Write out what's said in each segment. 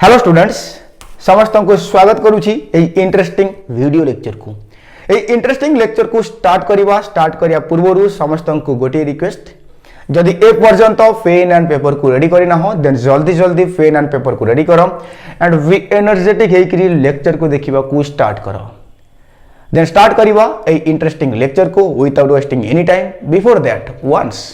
Hello students समस्त को स्वागत करुछि एई इंटरेस्टिंग वीडियो लेक्चर को एई इंटरेस्टिंग लेक्चर को स्टार्ट करिया पूर्वरु समस्त को गोटे रिक्वेस्ट जदि ए पर्यंत पेन एंड पेपर को रेडी करिना हो देन जल्दी पेन एंड पेपर को रेडी करो एंड वी एनर्जेटिक हेकरी लेक्चर को देखिबा को स्टार्ट करो देन स्टार्ट करिबा एई इंटरेस्टिंग लेक्चर को without wasting any time before that once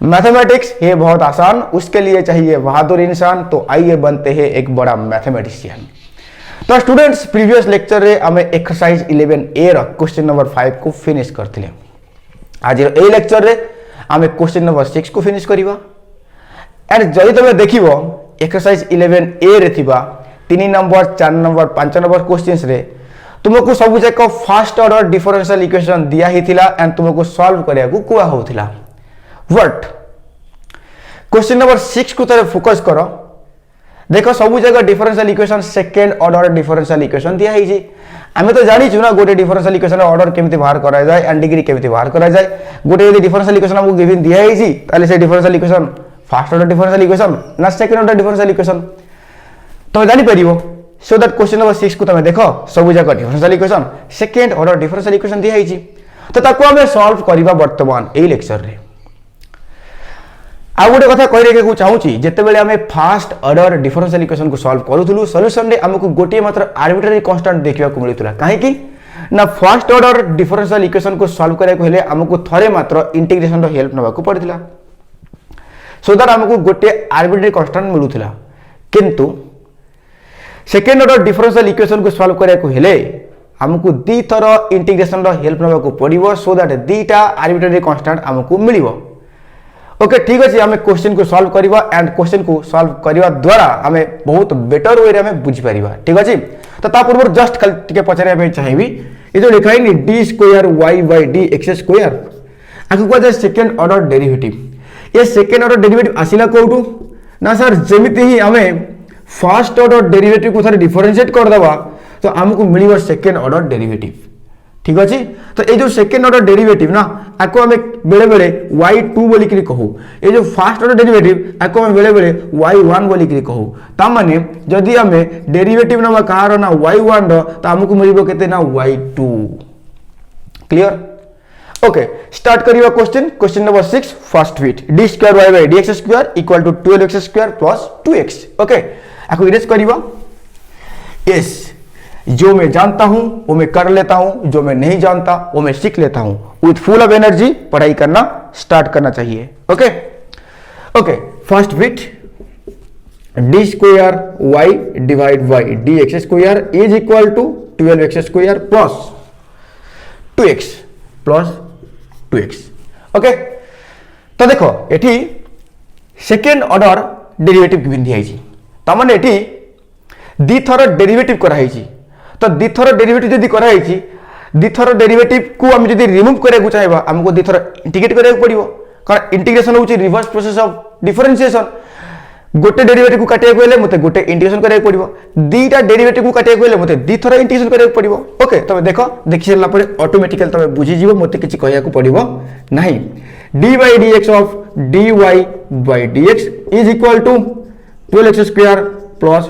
mathematics है बहुत आसान, उसके लिए चाहिए बहादुर इंसान। तो आइए बनते हैं एक बड़ा मैथमेटिशियन। तो स्टूडेंट्स प्रीवियस लेक्चर रे हमें एक्सरसाइज 11A रो क्वेश्चन नंबर 5 को फिनिश करथिले। आज ए लेक्चर रे हमें क्वेश्चन नंबर 6 को फिनिश करिवा एंड जदि तमे देखिबो एक्सरसाइज 11A रे थिबा 3 नंबर 4 नंबर 5 नंबर क्वेश्चंस रे तुमको सब जाक फर्स्ट ऑर्डर डिफरेंशियल इक्वेशन दिया ही थिला एंड तुमको सॉल्व करिया को कुआ होथिला। व्हाट क्वेश्चन नंबर 6 को तरह फोकस करो। देखो सब जगह differential equation second order differential equation दिया है जी। आमे तो जानि छु ना गोटे डिफरेंशियल इक्वेशन ऑर्डर केमिति बाहर करा जाय एंड डिग्री केमिति बाहर करा जाय। गोटे यदि डिफरेंशियल इक्वेशन हमको गिवन दिया है जी ताले से differential equation first order differential equation ना सेकंड ऑर्डर डिफरेंशियल इक्वेशन तो जानि परिबो। सो दैट क्वेश्चन नंबर 6 को तमे देखो सब जगह differential equation second order differential equation दिया है जी। तो ताको हमें सॉल्व करिबा वर्तमान एई लेक्चर रे। आ गोटे कथा कह चाहूँगी जिते बेले आम फास्ट ऑर्डर डिफरेंशियल इक्वेशन को सॉल्व करूँ सॉल्यूशन रे हमको गोटे मात्र आर्बिट्रेरी कांस्टेंट देखा मिलूला कहीं ना फर्स्ट ऑर्डर डिफरेंशियल इक्वेशन को सॉल्व करने हमको थरे मात्र इंटीग्रेशन हेल्प नवा पड़ता सो दैट हमको गोटे आर्बिट्रेरी कांस्टेंट मिलूला किंतु सेकेंड ऑर्डर डिफरेंशियल इक्वेशन को सॉल्व करने हमको दी थर इंटीग्रेशन हेल्प नवा पड़ो सो दैट दीटा आर्बिट्रेरी कांस्टेंट हमको मिल ओके ठीक अच्छे आम क्वेश्चन को सॉल्व करवा एंड क्वेश्चन को सॉल्व करने द्वारा आम बहुत बेटर वे आम बुझीपर ठीक अच्छे। तो पूर्व जस्ट खाली पचारे चाहिए ये जो लिखा है D square Y by D x square आपको कहुए सेकेंड ऑर्डर डेरिवेटिव। ये सेकेंड ऑर्डर डेरिवेटिव आसला कौटू ना सर जमीती ही आम फर्स्ट ऑर्डर डेरिवेटिव को थोड़े डिफरेंशिएट करदे तो आमको मिल सेकेंड ऑर्डर डेरिवेटिव ठीक अच्छे। तो ये जो सेकेंड ऑर्डर डेरिवेटिव ना आपको हमें बेले बेले y2 बोलिक कहू ये जो फर्स्ट ऑर्डर डेरिवेटिव आपको हमें बेले बेले y1 बोलिक कहू तामाने जदि हमें डेरिवेटिव ना कहार ना y1 तो हमको मिल केते ना y2 क्लियर। ओके स्टार्ट करिवा question number 6 first bit D square Y by D x square equal to 12x square plus 2x। Okay आपको इरेज करिवा यस जो मैं जानता हूं वो मैं कर लेता हूं जो मैं नहीं जानता वो मैं सीख लेता हूं विथ फुल ऑफ एनर्जी पढ़ाई करना स्टार्ट करना चाहिए। Okay okay first bit D square Y divide by D x square is equal to 12x square plus 2x। Okay तो देखो एटी सेकेंड ऑर्डर डेरिवेटिव गिवन दिया तमाने एटी दी थर डेरिवेटिव कराई तो दिथर डेरिवेटिव जदि कराई दिथर डेरिवेटिव को हम जदि रिमूव करने चाहिए हमको दिथर इंटीग्रेट करने पड़ो कारण इंटीग्रेशन होची रिवर्स प्रोसेस ऑफ डिफरेंशिएशन। गोटे डेरिवेटिव को काटिया गले मते गोटे इंटीग्रेशन करने पड़ो दीटा डेरिवेटिव को काटिया गले मते दिथर इंटीग्रेशन करने पड़ो। ओके तमे देखो देखि सारा पर ऑटोमेटिकली तमे बुझी जीवो मते किछि कहया को पड़ो नाही D by D X of D Y by D X is equal to 12x square plus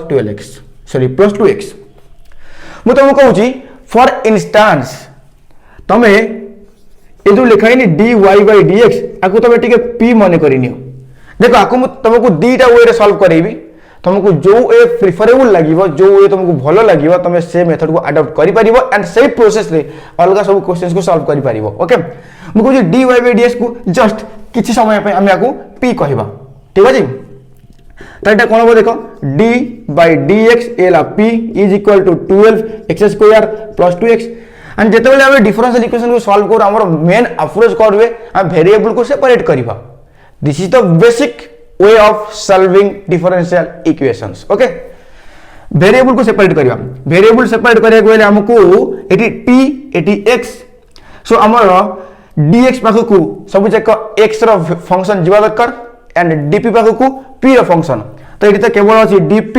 2x मुझे तुमको कहूँ फॉर इंस्टांस तमे ये जो लिखा है D Y by D X आपको तुम टे पी मन कर देखो आपको तुमको दीटा वे सॉल्व करेबी तुमको जो वे प्रिफरेबल लगे जो वे तुमको भल लगे तुम से मेथड को अडॉप्ट कर एंड से प्रोसेस रे अलग सब क्वेश्चन को सॉल्व कर ओके मुझे कहूँ D Y by D X को जस्ट किसी समय आम आपको पी कहवा ठीक अच्छे। तो ये कौन हम देख d बाई डी एक्स एला p is equal to 12x square plus 2x and जिते बेले हमें डिफरेंशियल इक्वेशन को सॉल्व करू हमर मेन अप्रोच करबे हम वेरिएबल को सेपरेट करबा this is the basic way of solving differential equations. Okay variable को सेपरेट करबा वेरिएबल सेपरेट करके बेले हमको एटी t एटी x सो हमर dx पाखकू सब जक x रो फंक्शन जीवा दरकार एंड dp पाखकू p रो फंक्शन तो ये केवल अच्छी dp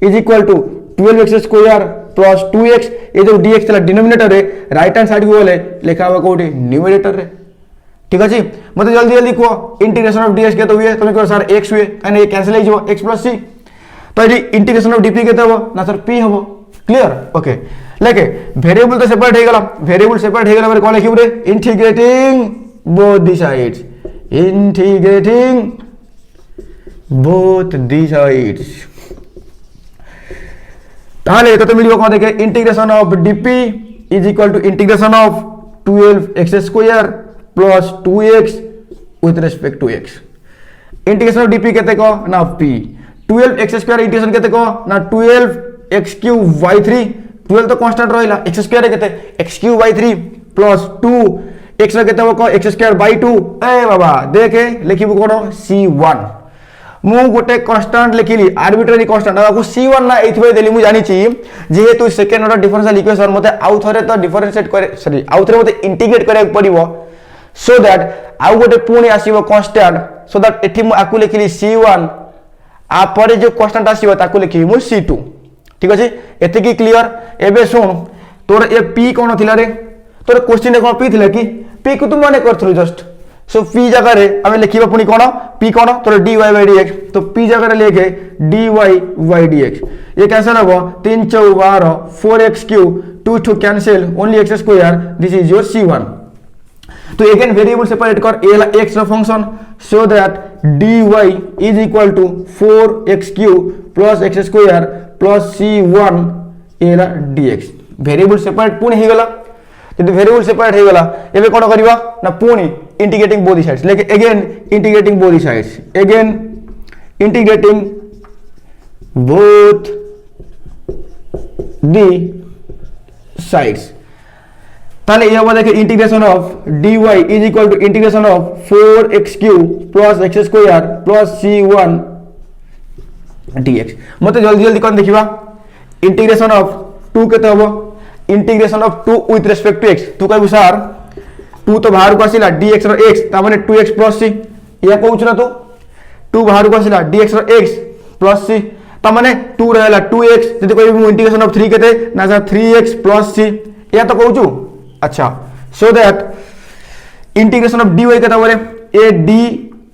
is equal to 12x square plus 2x ये जो dx था डिनोमिनेटर रे राइट हैंड साइड को बोले लिखा हुआ कोठी न्यूमरेटर रे ठीक अच्छे। मतलब जल्दी जल्दी कह इंटीग्रेशन ऑफ dx के तो हुए तुम कहो सर x हुए ये कैंसिल हो x प्लस c तो ये इंटीग्रेशन ऑफ डीपी केते हो ना सर पी हो क्लियर ओके लेके वेरिएबल तो सेपरेट हो गला वेरिएबल सेपरेट हो गला पर कोन लिखिबो रे integrating both the sides integrating both the sides ताले तो मिलिबो कोन देखे integration of DP is equal to integration of 12x square plus 2x with respect to x integration of DP केते को ना p 12x स्क्वायर इंटीग्रेशन केते को ना 12x क्यूब बाय 3 12 तो कांस्टेंट रहला x स्क्वायर केते x cube by 3 plus 2 x रे केते को x स्क्वायर बाय 2 ए बाबा देखे लिखिबो कोन c1 मु गोटे कांस्टेंट लिखिली आर्बिट्रेरी कांस्टेंट आपको c1 ना एथबे देली मु जानि छी जेहेतु सेकंड ऑर्डर डिफरेंशियल इक्वेशन मते आउ थरे तो डिफरेंशिएट करे सॉरी आउ थरे मते इंटीग्रेट करे पड़िबो सो दैट आउ गोटे पुणी आसीबो कांस्टेंट सो दैट एठी मु आकु लिखिली c1 आ परे जो कांस्टेंट आसीबो ताकु लिखिबी मु c2 ठीक अछि एते की क्लियर एबे सुन तोर ए p कोन थिला रे तोर क्वेश्चन कोन p थिला कि p को तू माने करथलु जस्ट सो p जगह रे हमें लिखिबा पुनी कोन p कोन तोर dy by dx तो p जगह रे लेके dy by dx ये कैंसिल हो 3 4 12 4x cube 2 to cancel only x square this is your c1 तो अगेन वेरिएबल सेपरेट कर a ला x रा function so that dy is equal to 4x cube plus x square plus c1 a ला dx variable separate पुनी हे गला जब variable separate हो गला एबे कोन करबा ना पुनी इंटीग्रेटिंग बोथ साइड्स लेके again integrating both sides again integrating both the sides ताले ये बात है कि integration of dy is equal to integration of 4x cube plus x square plus c1 dx मते जल्दी जल्दी कोन देखिबा इंटीग्रेशन ऑफ 2 केते होबो integration of 2 with respect to x तू कहबो सर 2 तो बाहर को आसिला dx रो x ता माने 2x प्लस c या कहउछ ना तो 2 बाहर को आसिला dx रो x प्लस c ता माने 2 रहला 2x जदी कहबो मु इंटीग्रेशन ऑफ 3 केते ना सर 3x प्लस c या तो कहउछु अच्छा so that integration of dy केता बोले a d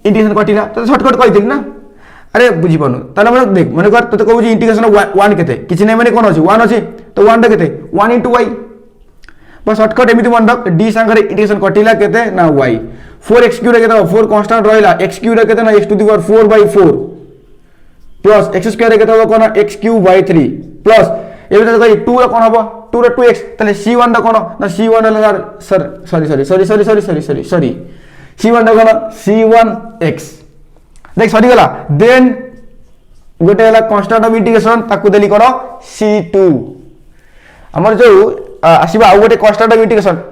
इंटीग्रेशन कटिला तो शॉर्टकट कहि ना अरे बुझी पानु ताले माने देख माने कर तो कहउछु इंटीग्रेशन ऑफ 1 केते किछि नै माने कोन अछि 1 अछि तो 1 केते 1 into y बस शॉर्टकट एमिति मन रख d संगे इंटीग्रेशन कटिला केते ना y 4x क्यूब रे केते 4 कांस्टेंट रहला x क्यूब रे केते ना x to the power 4 by 4 plus x square रे केते कोन x क्यूब by 3 प्लस एबे तो कहि 2 रे कोन हबो 2 रे 2x तले c1 दा कोन ना c1 हला सर सॉरी c1 दा कोन c1x देख सरी गला देन गोटे हला कांस्टेंट ऑफ इंटीग्रेशन ताकू देली कोन c2 हमर जो आसीबा आ गोटे कांस्टेंट ऑफ इंटीग्रेशन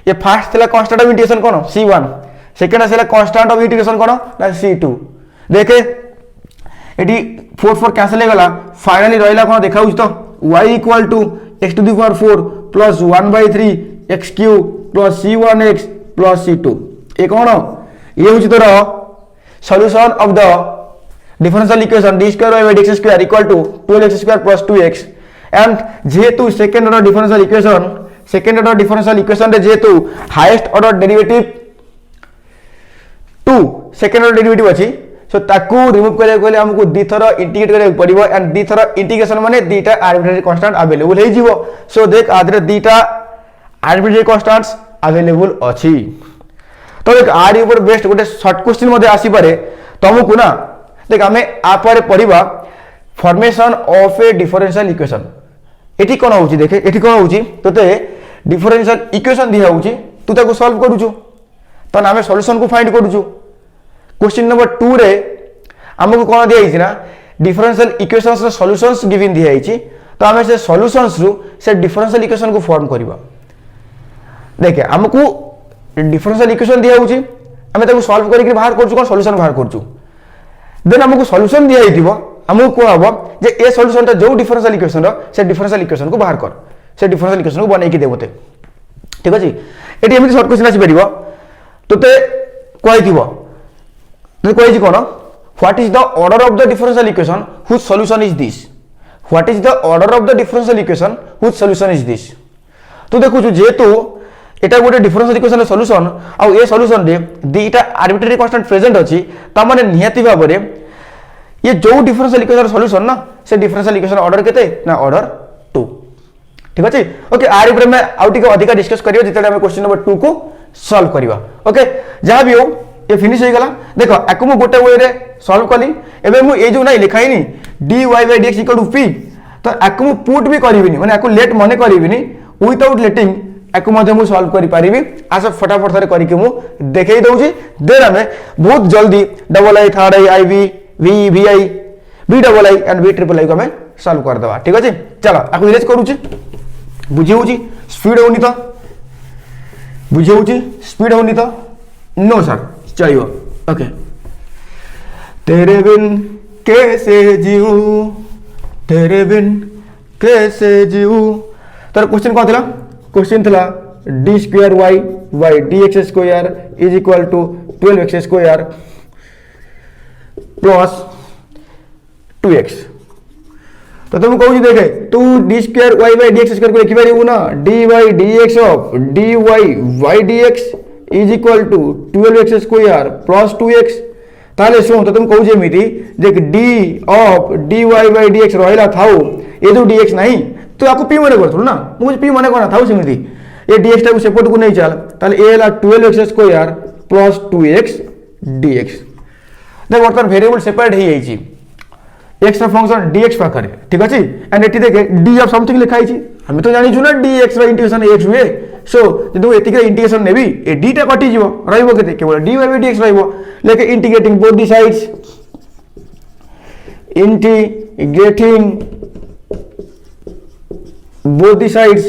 ये फर्स्ट थिला कांस्टेंट ऑफ इंटीग्रेशन कोन c1 सेकंड आसीला कांस्टेंट ऑफ इंटीग्रेशन कोन ना c2 देखे एटी 4 4 कैंसिल हो गला फाइनली रहला कोन देखाउ तो y equal to x to the power 4 plus 1 by 3 x cube plus c1x plus c2 ए कोन ये होची तोर solution of the differential equation d square by dx square equal to 12x square plus 2x and जेहेतु second order differential equation रे जेहेतु highest order derivative 2 second order derivative अछि सो ताकू रिमूव करे कोले हमकु दी थरो इंटीग्रेट करे पड़िबो एंड दी थरो इंटीग्रेशन माने दीटा आर्बिट्रेरी कांस्टेंट अवेलेबल हे जीवो सो देख आदरे दीटा आर्बिट्रेरी कांस्टेंट्स अवेलेबल अछि तो देख आर ऊपर बेस्ट गोटे शॉर्ट क्वेश्चन मध्ये आसी पारे तुमको ना देख हमें आ पारे पढिबा formation of a differential equation एठी कोन होउची देखे एठी कोन होउची तते डिफरेंशियल इक्वेशन दिया होउची तू ताको सॉल्व करूछु तो हमें सॉल्यूशन को फाइंड करूछु क्वेश्चन नंबर 2 रे हमको कोन दिया हिची ना डिफरेंशियल इक्वेशंस रे सॉल्यूशंस गिवन दिया हिची तो हमें से सॉल्यूशंस रु से डिफरेंशियल इक्वेशन को फॉर्म करबा देखे हमको डिफरेंशियल इक्वेशन दिया होउची हमें ताको सॉल्व करी के बाहर करछु कोन सॉल्यूशन बाहर करछु देन हमको सॉल्यूशन दिया हिथिबो हमको को हबो जे ए सॉल्यूशन ता जो डिफरेंशियल इक्वेशन रो से डिफरेंशियल इक्वेशन को बाहर कर से डिफरेंशियल इक्वेशन को बनै के देबोते ठीक अछि एटी एमिति शॉर्ट क्वेश्चन आसी परिबो तोते कोइ थिबो तो कोइ जी कोन what is the order of the differential equation whose solution is this what is the order of the differential equation whose solution is this तो देखु जेतु एटा गोटे डिफरेंशियल इक्वेशन रे सॉल्यूशन आ ए सॉल्यूशन रे दीटा आर्बिट्रेरी कांस्टेंट प्रेजेंट अछि ता माने नियति भाबरे ये जो डिफरेंशियल इक्वेशन सॉल्यूशन ना से डिफरेंशियल इक्वेशन ऑर्डर केते ना ऑर्डर 2 ठीक अछि ओके आर ऊपर में आउटिक अधिक डिस्कस करियो जिते हम क्वेश्चन नंबर 2 को सॉल्व करिवा ओके जहां भी हो ये फिनिश हो गला देखो एकु मु गोटे वे रे सॉल्व कली एबे मु ए जो ना लिखाई नी dy by dx equal to p तो एकु मु पुट भी करिविनी माने एकु लेट मने करिविनी विदाउट लेटिंग एकु मध्ये मु सॉल्व करि परिबी आस फटाफट थरे करि के मु देखै दउची देन हमें बहुत जल्दी double I third I I V V I B double I and B triple I को हमें सॉल्व कर देबा ठीक अछि चलो एकु इरेज करूची बुझी होची स्पीड होनी तो बुझी होची स्पीड होनी तो नो सर चलियो ओके तेरे बिन कैसे जीऊं तेरे बिन कैसे जीऊं तर क्वेश्चन कौन थिला क्वेश्चन थिला d square y by dx square is equal to 12x square plus 2x तो तुम कहू देखे तू d square y by dx square को लिखि पारिबु ना dy dx of dy y dx is equal to 12x square plus 2x ताले सुन तो तुम कहू जेमिति जे d of dy by dx रहला थाउ ये जो dx नहीं तो आपको p माने करथु ना मुझे p माने कोना थाउ सेमिति ये dx टाइप सेपरेट को नहीं चल ताले a ला 12x square plus 2x dx देख वर्तमान वेरिएबल सेपरेट हे जाईची x रा फंक्शन dx पाखरे ठीक अछि एंड एटी देखे d ऑफ समथिंग लिखाई छी हम तो जानि छु ना dx रा इंटीग्रेशन x हुए सो जदि एतिक इंटीग्रेशन नेबी ए d टा कटि जीवो रहइबो केते केवल dy by dx रहइबो लेके integrating both the sides integrating both the sides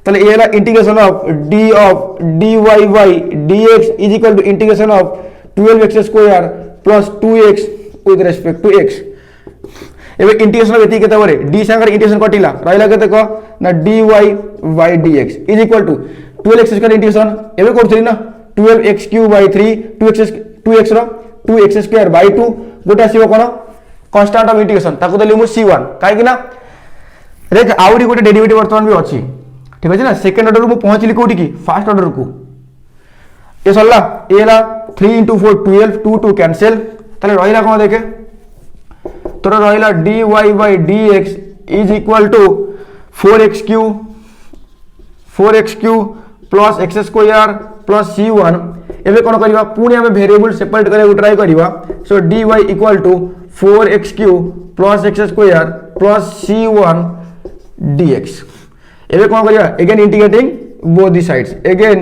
ताले ये ला integration of d of dy by dx is equal to integration of 12x square plus 2x with respect to x एबे integration एति केते बरे d संगर integration कटिला रहला केते को ना dy by dx is equal to 12x square integration एबे करथि ना 12x³ by 3 2x row 2x square by 2 गोटा सिबो कोन कांस्टेंट ऑफ इंटीग्रेशन ताको देली मु c1 काहे कि ना देख आउरी गोटे डेरिवेटिव वर्तमान भी अच्छी ठीक है ना सेकंड ऑर्डर को पहुंचली कोठी की फर्स्ट ऑर्डर को ये सरला ए ला 3 * 4 12 2 2 कैंसिल ताले रहिला कोन देखे तोरा रहिला dy by dx is equal to 4x³ plus x square plus c1 एबे कोन करबा पुनी हम वेरिएबल सेपरेट करे ट्राई करबा so dy equal to 4x³ plus x square plus c1 dx एबे कोन करिया again integrating both the sides again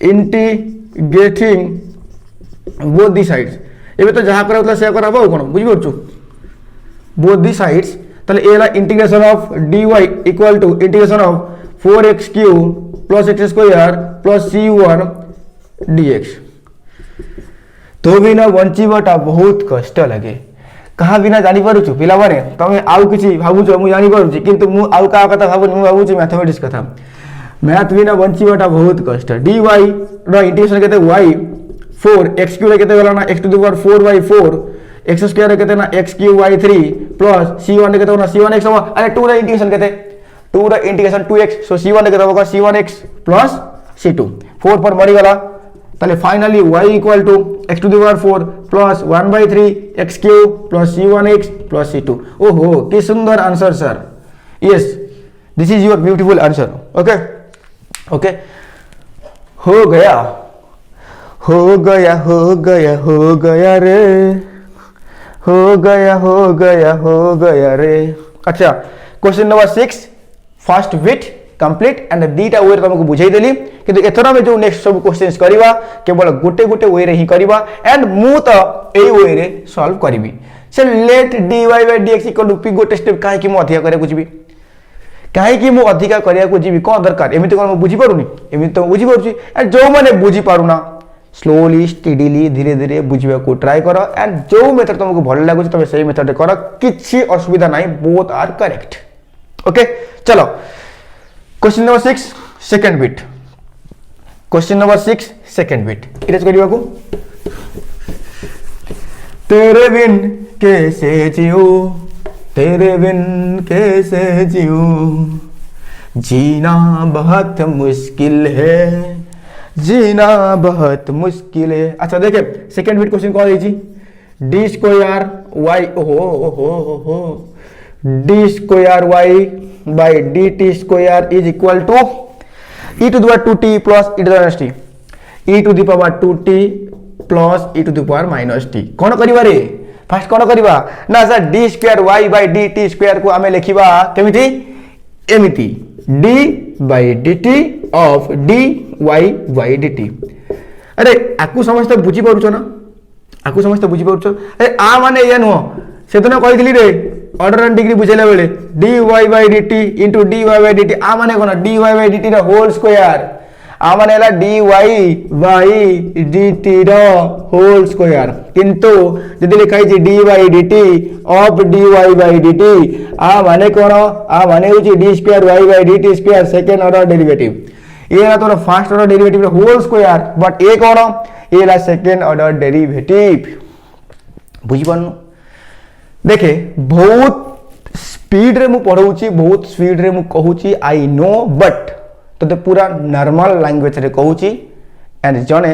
integrating both the sides एबे तो जहां करबला से करबा कोन बुझि परछु बोथ द साइड्स ताले ए ला integration of dy equal to integration of 4x³ plus x square plus c1 dx तो बिना वंचिबटा बहुत कष्ट लगे कहा बिना जानी पारुछु पिला माने तमे आउ किछि भाबुछु मु जानी पारुछि किंतु मु आउ का कथा भाबुनि मु भाबुछि मैथमेटिक्स कथा मैथ बिना वंचिबटा बहुत कष्ट dy रो इंटीग्रेशन केते y 4 x³ रे केते गला ना x to the power 4 by 4 x square रे केते ना x³ by 3 प्लस c1 रे केते ना c1x हो अरे 2 रे इंटीग्रेशन केते 2 रे इंटीग्रेशन 2x सो c1 रे केते होगा c1x प्लस c2 4 पर मरि गला ताले finally y equal to x to the power 4 plus 1 by 3 x³ plus c1x plus c2 ओहो की सुंदर answer sir yes this is your beautiful answer okay okay हो गया हो गया हो गया हो गया रे हो गया हो गया हो गया रे अच्छा question number 6 first bit complete and दीटा वे तुमको बुझाई देली किंतु एथरा में जो नेक्स्ट सब क्वेश्चंस करबा केवल गोटे गोटे वे रे ही करबा एंड मु तो एई वे रे सॉल्व करबी से let dy by dx equal to p गोटे स्टेप काहे कि मु अधिका करे बुझबी काहे कि मु अधिका करिया को जीवी कोन दरकार एमिति कोन मु बुझी पारुनी एमिति तो बुझी पारुची एंड जो माने बुझी पारुना स्लोली स्टेडीली धीरे धीरे बुझिबा को ट्राई करो एंड जो मेथड तुमको भल लागु तबे सही मेथड करो किछि असुविधा नाही बोथ आर करेक्ट ओके चलो question number 6 second bit question number 6 second bit erase करिबा को तेरे बिन कैसे जिऊं तेरे बिन कैसे जिऊं जीना बहुत मुश्किल है जीना बहुत मुश्किल है अच्छा देखे सेकंड बिट क्वेश्चन कौन है डी स्क्वायर वाई ओहो d square Y by d t square is equal to e to the power 2t plus e to the minus t e to the power 2t plus e to the power minus t कौन करिवा रे first कौन करिवा ना sir d square Y by d t square को आमे लिखिबा केमिति एमिति d by d t of D Y by d T अरे आकु समस्त बुझी पारुछ ना आकु समस्त बुझी पारुछ अरे आ माने या नुह से तो कही रे ऑर्डर एंड डिग्री बुझेला बेले d Y by d t into d Y by d t आ माने कोन d Y by d t रा होल स्क्वायर आ माने ला d Y by d t रा होल स्क्वायर किंतु जदि लिखाई छी d y d t of D Y by d t आ माने कोन आ माने होची d square Y by d t square second order derivative ये ना तो फर्स्ट ऑर्डर डेरिवेटिव रा होल स्क्वायर बट ए कोन ए ला सेकंड ऑर्डर डेरिवेटिव बुझी पानु देखे बहुत स्पीड रे मु पढ़ाऊची बहुत स्पीड रे मु कहूची आई नो बट तो पूरा नॉर्मल लैंग्वेज रे कहूची एंड जने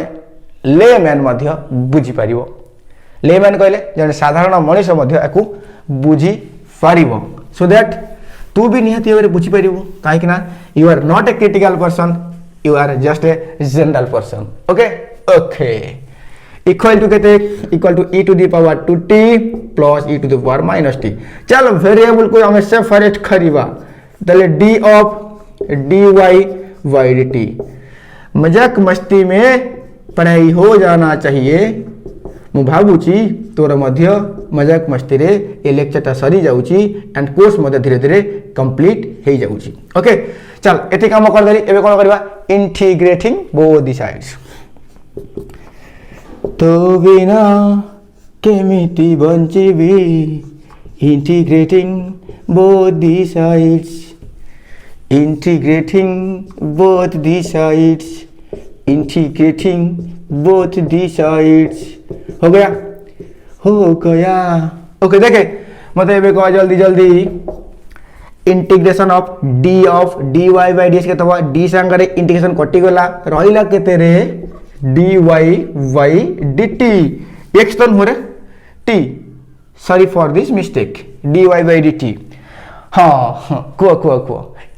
लेमैन मध्य बुझी पारिबो लेमैन कहले जने साधारण मनुष्य मध्य एकु बुझी पारिबो सो दैट तू भी निहती भाबरे बुझी पारिबो काहे कि ना you are not a critical person you are just a general person okay okay equal to केते equal to e to the power 2t plus e to the power minus t चलो variable को हमें separate करिबा तले d of dy by dt मजाक मस्ती में पढ़ाई हो जाना चाहिए मु भाबुची तोर मध्य मजाक मस्ती रे ए लेक्चरटा सरी जाउची एंड कोर्स मध्य धीरे धीरे कंप्लीट हे जाउची ओके चल एते काम कर देली एबे कोन करबा इंटीग्रेटिंग बोथ द साइड्स तो बिना केमिति बंचिबी integrating both the sides integrating both the sides integrating both the sides हो गया ओके देखे मतलब एबे कह जल्दी जल्दी integration of dy by ds के तबा d संगे इंटीग्रेशन कटि गला रहिला केते रे dy बाय dt x तन होरे t sorry for this mistake dy by dt हां को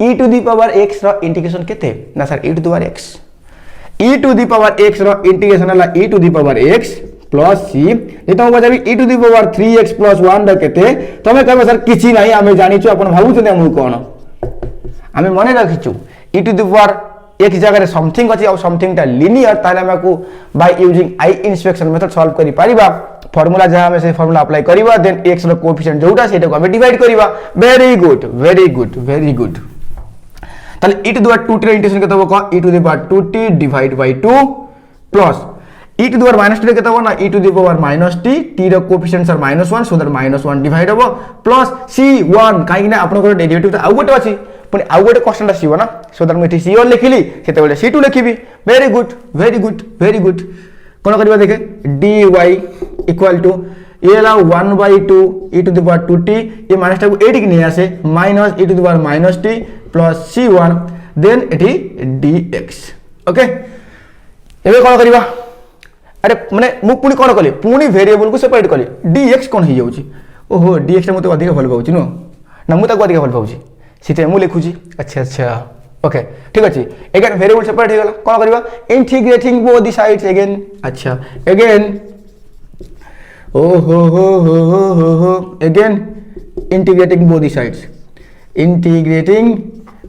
e to the power x रो इंटीग्रेशन केते ना sir e to the power x e to the power x रो इंटीग्रेशन हला e to the power x plus c ए तो बजाबी e to the power 3x plus 1 द केते तमे कहबे सर किछि नाही आमे जानि छु अपन भाबु छने हम कोन आमे मने राखिछु e to the power x जगह रे समथिंग अछि और समथिंग ता लिनियर ताले हम को by using I inspection method solve करि परिबा फार्मूला जहां हमें से फार्मूला अप्लाई करिबा देन x रो कोएफिशिएंट जोटा सेटा को हमें डिवाइड करिबा वेरी गुड ताले e to the power 2t रे इंटीग्रेशन केते हो e to the power 2t divide by 2 plus e to the power minus t केते हो ना e to the power minus t t रो coefficients are -1 so that -1 divide हो plus c1 काहे कि ना आपन को डेरिवेटिव आ गोटे अछि पण आ गोटे कांस्टेंट आसीबो ना सो दैट मैं c1 लिखिली सेते बेले c2 लिखिबी वेरी गुड कोन करबा देखे dy इक्वल टू ये ला 1/2 e to the power 2t ये माइनस टा को 8 के नहीं आसे minus e to the power minus t plus c1 then एठी dx ओके एबे कोन करबा अरे माने मु पुनी कोन कले पुनी वेरिएबल को सेपरेट कले dx कोन हे जाउची ओहो dx टा मते अधिक भल पाउची नो ना मु ताको अधिक भल पाउची सिते मु लिखुची अच्छा ओके ठीक अछि अगेन वेरिएबल सेपरेट हे गला कोन करबा integrating both the sides again अच्छा अगेन हो again integrating both the sides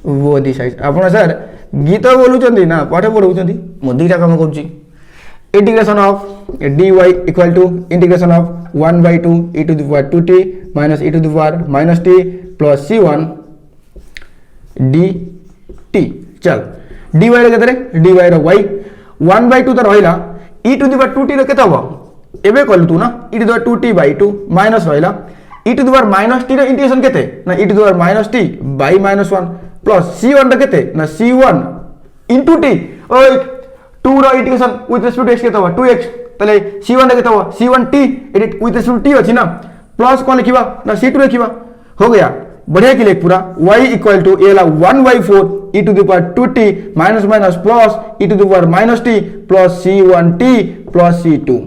आपण सर गीत बोलुचंदी ना पाठ पढौचंदी मु दुईटा काम करूची integration of dy equal to integration of 1/2 e to the power 2t माइनस e to the power minus t plus c1 dt चल dy रे केतरे dy रो y 1/2 तो रहिला e to the power 2t रे केते हो एबे कल तू ना e to the power 2t/2 minus रहिला e to the power minus t रो इंटीग्रेशन केते ना e to the power minus t by -1 plus c1 रो केते ना c1 इनटू t ओय 2 रो integration with respect to x केते हो 2x तले c1 रो केते हो c1t added with respect to t अछि ना प्लस कोन लिखिबा ना c2 लिखिबा हो गया बढ़िया के लिए पूरा y इक्वल टू ए ला 1/4 e to the power 2t minus plus e to the power -t plus c1t plus c2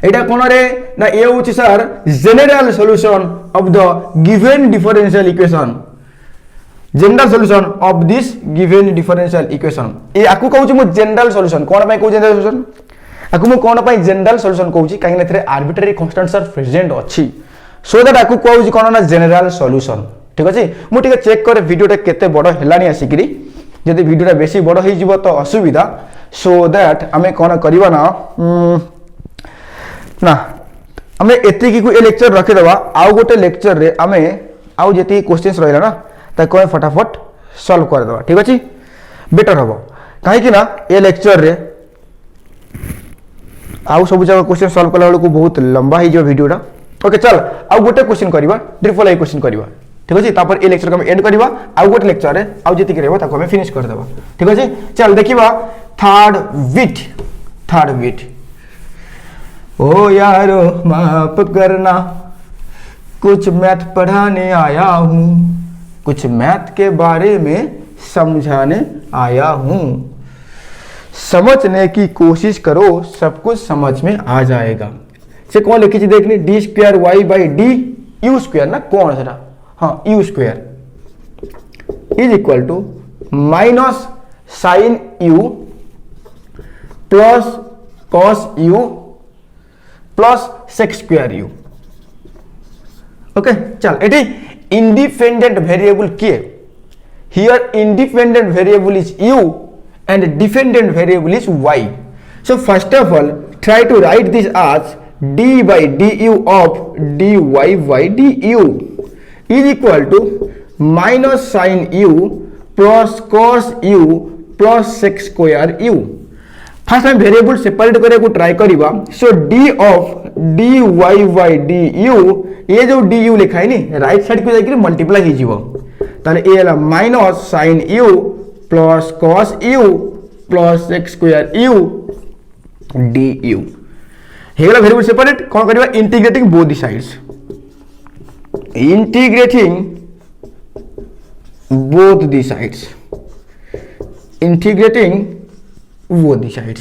एटा कोन रे ना ए होची sir general solution of the given differential equation general solution of this given differential equation ए आकु कहूची मु जनरल सॉल्यूशन कोन पय कहू जनरल सॉल्यूशन आकु मु कोन पय जनरल सॉल्यूशन कहूची काहे ने थरे आर्बिट्रेरी कांस्टेंट्स आर प्रेजेंट अछि सो दैट आकु कहूची कोन ना जनरल सॉल्यूशन ठीक अछि मु ठीक चेक करे वीडियोटा केते बड़ हेलानी आसिकरी जदि वीडियोटा बेसी बड़ होई जिवो तो असुविधा सो दैट हमें कोन करबा ना हमें एतिकी को ए लेक्चर रखे दबा आउ गोटे लेक्चर रे हमें आउ जेति क्वेश्चंस रहला ना ताको हम फटाफट सॉल्व कर दबा ठीक अछि बेटर हबो काहे कि ना ए लेक्चर रे आउ सब जगह क्वेश्चन सॉल्व कला बेलू बहुत लंबा ही जो वीडियोटा ओके चल आउ गोटे क्वेश्चन करबा ट्रिपल आई क्वेश्चन करबा ठीक अछि तापर ए लेक्चर को हम एंड करबा आउ गोटे लेक्चर रे आउ जेति करबा ताको हम फिनिश कर देबा ठीक अछि चल देखिबा थर्ड बिट ओ यारो माफ करना कुछ मैथ पढ़ाने आया हूँ कुछ मैथ के बारे में समझाने आया हूँ समझने की कोशिश करो सब कुछ समझ में आ जाएगा से कौन लिखी देखनी D square Y by D U square ना कौन से हाँ U square is equal to minus sine U plus cos U plus sec square U okay चल एटी इंडिपेंडेंट वेरिएबल किए here independent variable is u and dependent variable is y so first of all try to write this as d by du of dy by du is equal to minus sin u plus cos u plus sec square u first हम variable separate करे को try करिबा सो d of dy by du ये जो du लिखा है नी right side को जाके मल्टीप्लाई ही जीवो ताले ए हला minus sin u plus cos u plus sec square u du हेगला वेरिएबल सेपरेट कोन करिबा integrating both the sides integrating both the sides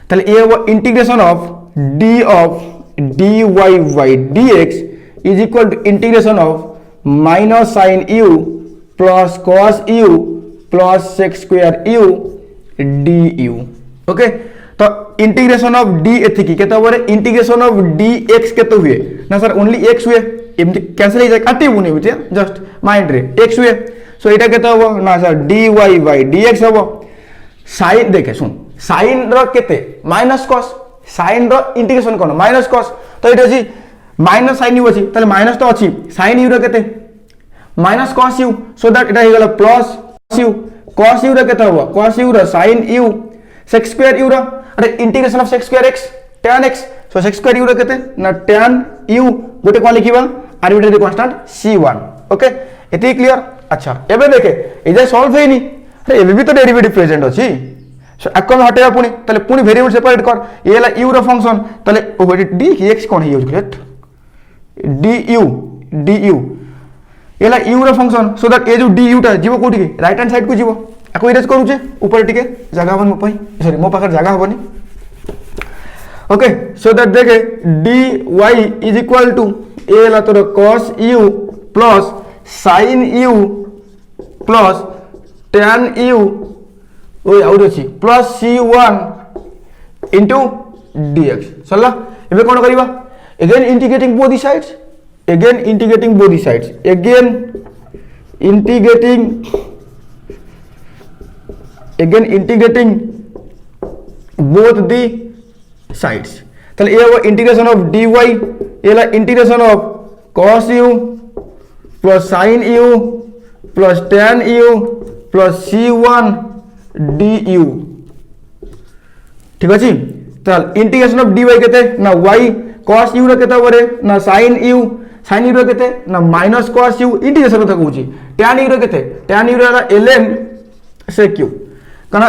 ताले ये वो integration of d of dy by dx is equal to integration of minus sin u plus cos u plus sec square u du okay तो integration of d एथिकी केते बोले integration of dx केते हुए ना sir only x हुए एमती cancel हो जाए काटी बुनी बुझिया जस्ट माइंड रे x हुए सो एटा केते हो ना सर dy by dx हो साइन देखे सुन साइन रो केते माइनस cos साइन रो इंटीग्रेशन कोन माइनस cos तो एटा अछि माइनस sin u अछि तले माइनस तो अछि sin u रो केते minus cos u so that एटा हे गेला प्लस cos u रो केते हो cos u रो sin u sec square u रो अरे integration of sec square x tan x so sec square u रो केते ना tan u गोटे कोन लिखिबा आर्बिट्रेरी कांस्टेंट c1 ओके एति clear अच्छा एबे देखे ए जे सॉल्व हेनी अरे एबे भी तो डेरिवेटिव प्रेजेंट अछि सो आको में हटेबा पुनी वेरिएबल सेपरेट कर ये ला u रो फंक्शन तले ओवर dx कोन यूज करेट du ये ला u रो फंक्शन सो दैट ए जो du टा जीवो कोठी के राइट हैंड साइड को जीवो आको इरेज करू छे ऊपर टिके जगह बन मो सॉरी मो पाखर जगह हबनी ओके सो दैट देखे dy इज इक्वल टू ए ला तोर cos u plus sin u plus tan u ओय आउट अछि प्लस c1 into dx सरला एबे कोन करिबा again integrating both the sides again integrating both the sides again integrating both the sides ताले ये वो integration of dy ये ला integration of cos u plus sin u plus tan u plus c1 du ठीक अछि ताल integration of dy केते ना y cos u रो केते बरे ना sin u रो केते ना माइनस cos u इंटीग्रेशन कथा कहूची tan u रो केते tan u रो ln sec u कना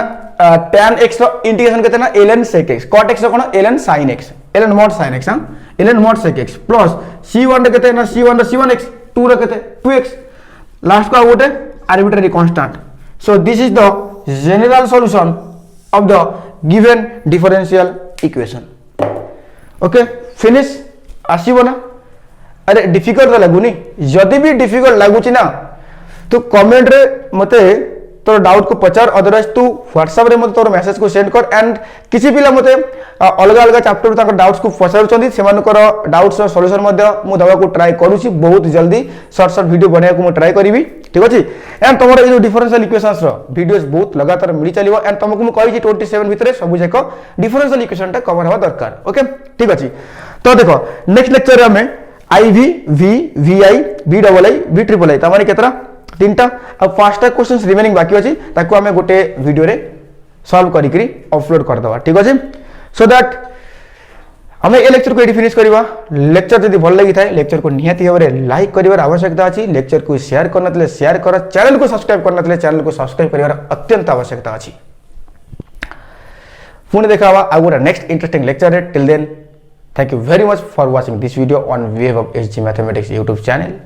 tan x रो इंटीग्रेशन केते ना ln sec x cot x रो कोन ln sin x ln mod sin x हां ln mod sec x plus c1 रो केते ना c1 रो c1 x 2 रो केते 2x लास्ट को गोटे arbitrary constant so this is the general solution of the given differential equation okay finish आसीबो ना अरे डिफिकल्ट तो लगुनि जदि भी डिफिकल्ट लगुच ना तो कमेंट रे मते तोर डाउट को पचार अदरवाइज तू व्हाट्सएप रे मते तोर मेसेज को सेंड कर एंड किसी पिला मते अलग अलग चैप्टर ताकर डाउट्स को पचारुचंदी सेमानकर डाउट्स सॉल्यूशन मध्य मु दवा को ट्राई करूची बहुत जल्दी शॉर्ट वीडियो बनाया को मु ट्राई करिवि ठीक अछि एंड तमरो ए जो डिफरेंशियल इक्वेशंस रो वीडियोस बहुत लगातार मिली चलिवो एंड तुमको मु कहि 27 भितरे सब जाक डिफरेंशियल इक्वेशन टा कवर हवा दरकार ओके ठीक अछि तो देखो नेक्स्ट लेक्चर रे हमें IV VI BII BIII तामाने केतरा तीनटा अब पांचटा क्वेश्चंस रिमेनिंग बाकी अछि ताको हमें गोटे वीडियो रे सॉल्व करी करी अपलोड कर दवा ठीक अछि सो दैट हमें ए लेक्चर को एडी फिनिश करबा लेक्चर जदी भल लागि थाए लेक्चर को निहाती भाबरे लाइक करिवार आवश्यकता अछि लेक्चर को शेयर करनतले शेयर कर चैनल को सब्सक्राइब करनतले चैनल को सब्सक्राइब करिवार अत्यंत आवश्यकता अछि पुणे देखावा आगुरा नेक्स्ट इंटरेस्टिंग लेक्चर रे till then thank you very much for watching this video on Wave of SG Mathematics YouTube channel.